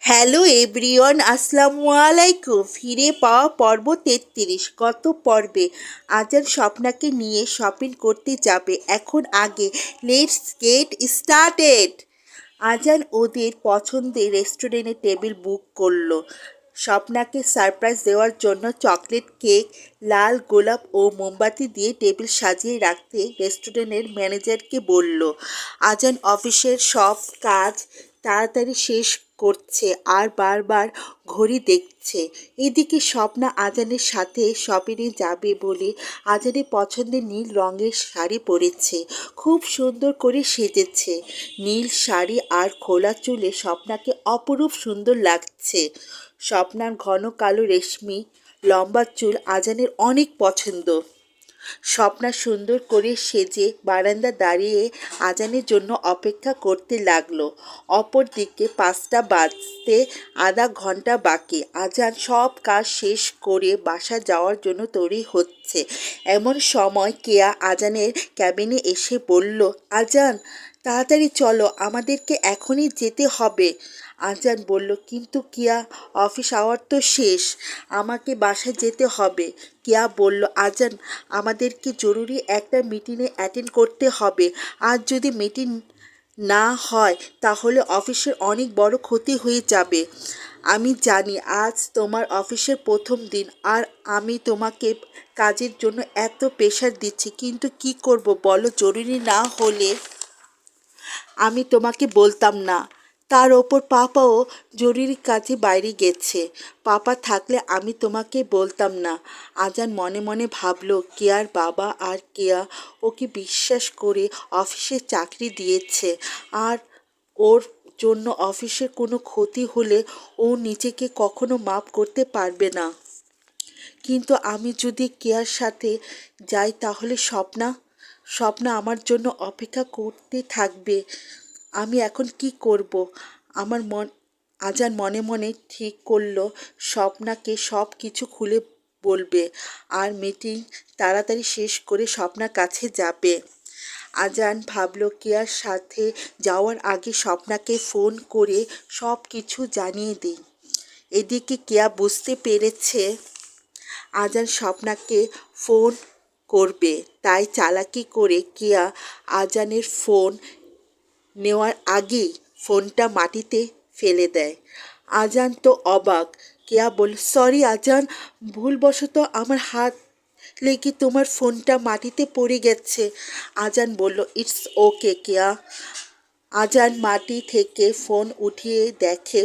Hello everyone, আসসালামু আলাইকুম। ফিরে পাওয়া পর্ব 33। গত পর্বে আজান স্বপ্নাকে নিয়ে শপিং করতে যাবে। এখন আগে লেটস গেট স্টার্টেড। আজান ওদের পছন্দের রেস্টুরেন্টে টেবিল বুক করলো। স্বপ্নাকে সারপ্রাইজ দেওয়ার জন্য চকলেট কেক, লাল গোলাপ ও মোমবাতি দিয়ে টেবিল সাজিয়ে রাখতে রেস্টুরেন্টের ম্যানেজারকে বলল। আজান অফিসের সব কাজ তাড়াতাড়ি শেষ করছে আর বারবার ঘড়ি দেখছে। এদিকে স্বপ্না আজানের সাথে শপিংয়ে যাবে বলে আজানের পছন্দের নীল রঙের শাড়ি পরেছে। খুব সুন্দর করে সেজেছে। নীল শাড়ি আর খোলা চুলে স্বপ্নাকে অপরূপ সুন্দর লাগছে। স্বপ্নার ঘন কালো রেশমি লম্বা চুল আজানের অনেক পছন্দ। স্বপ্না সুন্দর করে সেজে বারান্দা দাঁড়িয়ে আজানের জন্য অপেক্ষা করতে লাগলো। অপরদিকে 5টা বাজতে আধা ঘন্টা বাকি। আজান সব কাজ শেষ করে বাসা যাওয়ার জন্য তৈরি হচ্ছে। এমন সময় কেয়া আজানের ক্যাবিনে এসে বলল, আজান তাড়াতাড়ি চলো, আমাদেরকে এখনই যেতে হবে। আজান বলল, কিন্তু কিয়া, অফিস আওয়ার তো শেষ, আমাকে বাসায় যেতে হবে। কিয়া বলল, আজান আমাদেরকে জরুরি একটা মিটিংয়ে অ্যাটেন্ড করতে হবে। আর যদি মিটিং না হয় তাহলে অফিসের অনেক বড় ক্ষতি হয়ে যাবে। আমি জানি আজ তোমার অফিসের প্রথম দিন আর আমি তোমাকে কাজের জন্য এত প্রেশার দিচ্ছি, কিন্তু কি করব বলো, জরুরি না হলে আমি তোমাকে বলতাম না। তার ওপর পাপাও জরুরি কাজে বাইরে গেছে। পাপা থাকলে আমি তোমাকে বলতাম না। আজান মনে মনে ভাবলো, কেয়ার বাবা আর কেয়া ওকে বিশ্বাস করে অফিসে চাকরি দিয়েছে, আর ওর জন্য অফিসের কোনো ক্ষতি হলে ও নিজেকে কখনো মাপ করতে পারবে না। কিন্তু আমি যদি কেয়ার সাথে যাই তাহলে স্বপ্না আমার জন্য অপেক্ষা করতে থাকবে। আমি এখন কি করব? আজান মনে মনে ঠিক করলো স্বপ্নাকে সব কিছু খুলে বলবে আর মিটিং তাড়াতাড়ি শেষ করে স্বপ্নার কাছে যাবে। আজান ভাবলো কেয়ার সাথে যাওয়ার আগে স্বপ্নাকে ফোন করে সব কিছু জানিয়ে দিই। এদিকে কেয়া বুঝতে পেরেছে আজান স্বপ্নাকে ফোন করবে, তাই চালাকি করে কেয়া আজানের ফোন নেওয়ার আগেই ফোনটা মাটিতে ফেলে দেয়। আজান তো অবাক। কেয়া বল, সরি আজান, ভুলবশত আমার হাত লেগে তোমার ফোনটা মাটিতে পড়ে গেছে। আজান বলল, ইটস ওকে কেয়া। আজান মাটি থেকে ফোন উঠিয়ে দেখে